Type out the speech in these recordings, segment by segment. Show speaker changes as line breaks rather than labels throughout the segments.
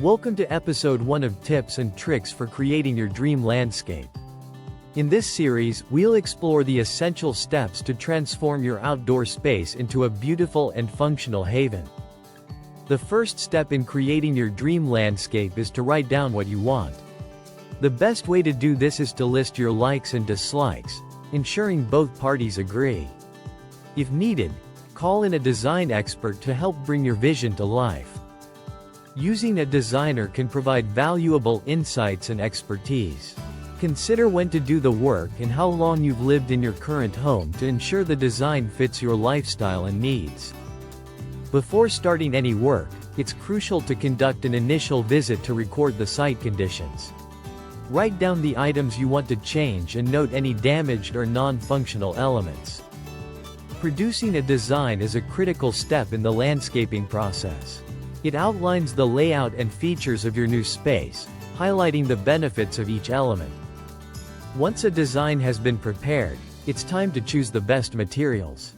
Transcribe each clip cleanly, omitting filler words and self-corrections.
Welcome to episode 1 of Tips and Tricks for Creating Your Dream Landscape. In this series, we'll explore the essential steps to transform your outdoor space into a beautiful and functional haven. The first step in creating your dream landscape is to write down what you want. The best way to do this is to list your likes and dislikes, ensuring both parties agree. If needed, call in a design expert to help bring your vision to life. Using a designer can provide valuable insights and expertise. Consider when to do the work and how long you've lived in your current home to ensure the design fits your lifestyle and needs. Before starting any work, it's crucial to conduct an initial visit to record the site conditions. Write down the items you want to change and note any damaged or non-functional elements. Producing a design is a critical step in the landscaping process. It outlines the layout and features of your new space, highlighting the benefits of each element. Once a design has been prepared, it's time to choose the best materials.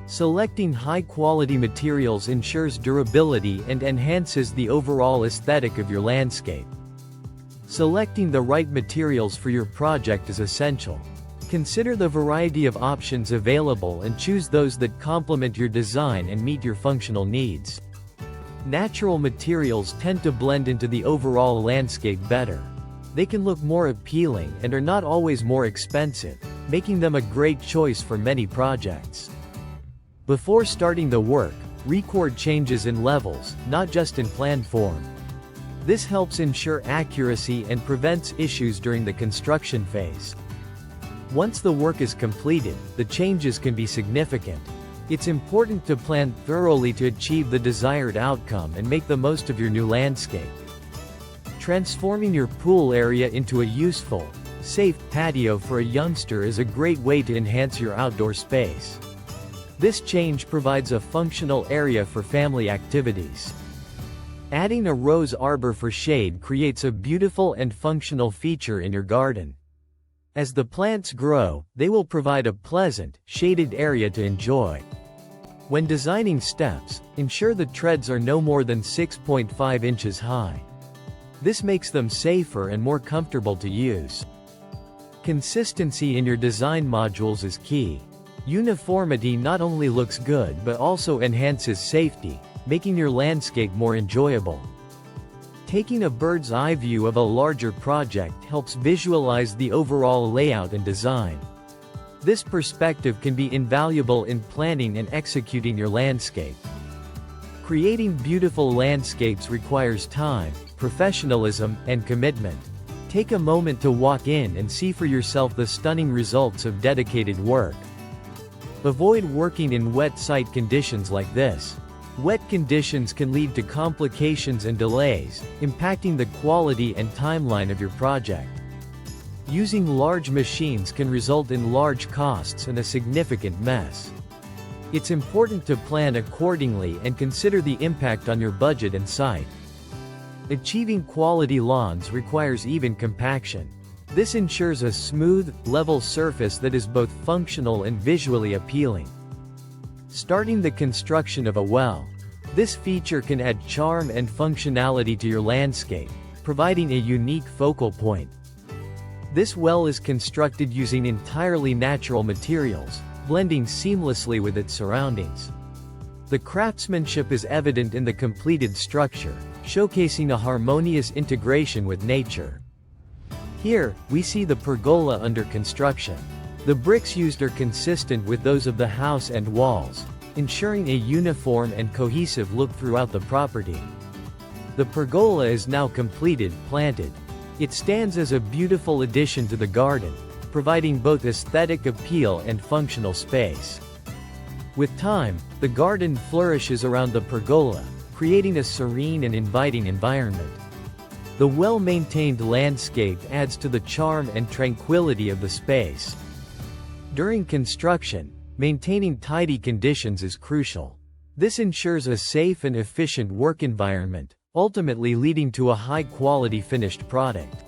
Selecting high-quality materials ensures durability and enhances the overall aesthetic of your landscape. Selecting the right materials for your project is essential. Consider the variety of options available and choose those that complement your design and meet your functional needs. Natural materials tend to blend into the overall landscape better. They can look more appealing and are not always more expensive, making them a great choice for many projects. Before starting the work, record changes in levels, not just in plan form. This helps ensure accuracy and prevents issues during the construction phase. Once the work is completed, the changes can be significant. It's important to plan thoroughly to achieve the desired outcome and make the most of your new landscape. Transforming your pool area into a useful, safe patio for a youngster is a great way to enhance your outdoor space. This change provides a functional area for family activities. Adding a rose arbor for shade creates a beautiful and functional feature in your garden. As the plants grow, they will provide a pleasant, shaded area to enjoy. When designing steps, ensure the treads are no more than 6.5 inches high. This makes them safer and more comfortable to use. Consistency in your design modules is key. Uniformity not only looks good but also enhances safety, making your landscape more enjoyable. Taking a bird's eye view of a larger project helps visualize the overall layout and design. This perspective can be invaluable in planning and executing your landscape. Creating beautiful landscapes requires time, professionalism, and commitment. Take a moment to walk in and see for yourself the stunning results of dedicated work. Avoid working in wet site conditions like this. Wet conditions can lead to complications and delays, impacting the quality and timeline of your project. Using large machines can result in large costs and a significant mess. It's important to plan accordingly and consider the impact on your budget and site. Achieving quality lawns requires even compaction. This ensures a smooth, level surface that is both functional and visually appealing. Starting the construction of a well. This feature can add charm and functionality to your landscape, providing a unique focal point. This well is constructed using entirely natural materials, blending seamlessly with its surroundings. The craftsmanship is evident in the completed structure, showcasing a harmonious integration with nature. Here, we see the pergola under construction. The bricks used are consistent with those of the house and walls, ensuring a uniform and cohesive look throughout the property. The pergola is now completed, planted. It stands as a beautiful addition to the garden, providing both aesthetic appeal and functional space. With time, the garden flourishes around the pergola, creating a serene and inviting environment. The well-maintained landscape adds to the charm and tranquility of the space. During construction, maintaining tidy conditions is crucial. This ensures a safe and efficient work environment, ultimately leading to a high-quality finished product.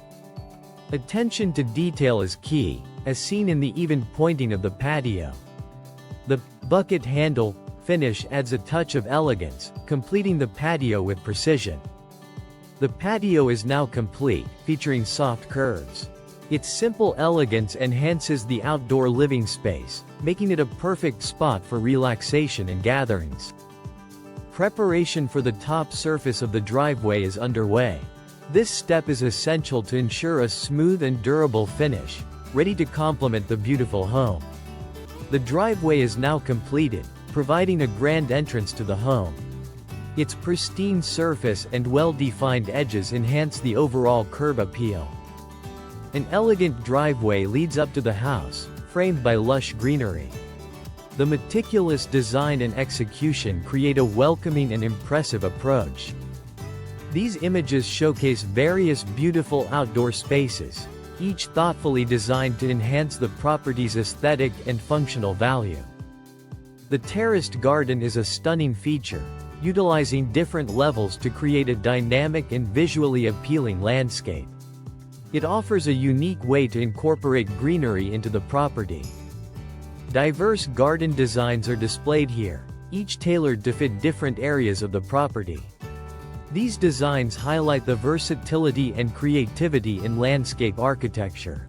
Attention to detail is key, as seen in the even pointing of the patio. The bucket handle finish adds a touch of elegance, completing the patio with precision. The patio is now complete, featuring soft curves. Its simple elegance enhances the outdoor living space, making it a perfect spot for relaxation and gatherings. Preparation for the top surface of the driveway is underway. This step is essential to ensure a smooth and durable finish, ready to complement the beautiful home. The driveway is now completed, providing a grand entrance to the home. Its pristine surface and well-defined edges enhance the overall curb appeal. An elegant driveway leads up to the house, framed by lush greenery. The meticulous design and execution create a welcoming and impressive approach. These images showcase various beautiful outdoor spaces, each thoughtfully designed to enhance the property's aesthetic and functional value. The terraced garden is a stunning feature, utilizing different levels to create a dynamic and visually appealing landscape. It offers a unique way to incorporate greenery into the property. Diverse garden designs are displayed here, each tailored to fit different areas of the property. These designs highlight the versatility and creativity in landscape architecture.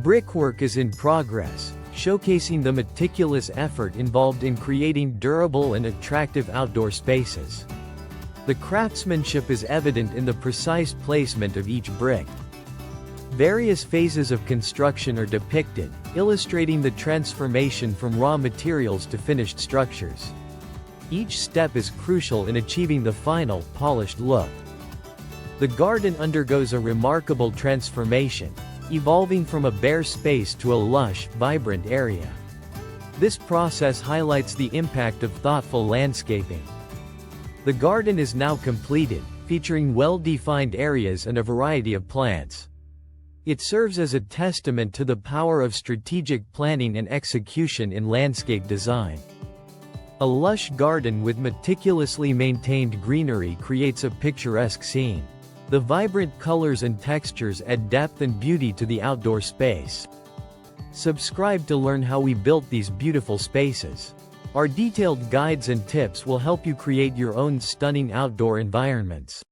Brickwork is in progress, showcasing the meticulous effort involved in creating durable and attractive outdoor spaces. The craftsmanship is evident in the precise placement of each brick. Various phases of construction are depicted, illustrating the transformation from raw materials to finished structures. Each step is crucial in achieving the final, polished look. The garden undergoes a remarkable transformation, evolving from a bare space to a lush, vibrant area. This process highlights the impact of thoughtful landscaping. The garden is now completed, featuring well-defined areas and a variety of plants. It serves as a testament to the power of strategic planning and execution in landscape design. A lush garden with meticulously maintained greenery creates a picturesque scene. The vibrant colors and textures add depth and beauty to the outdoor space. Subscribe to learn how we built these beautiful spaces. Our detailed guides and tips will help you create your own stunning outdoor environments.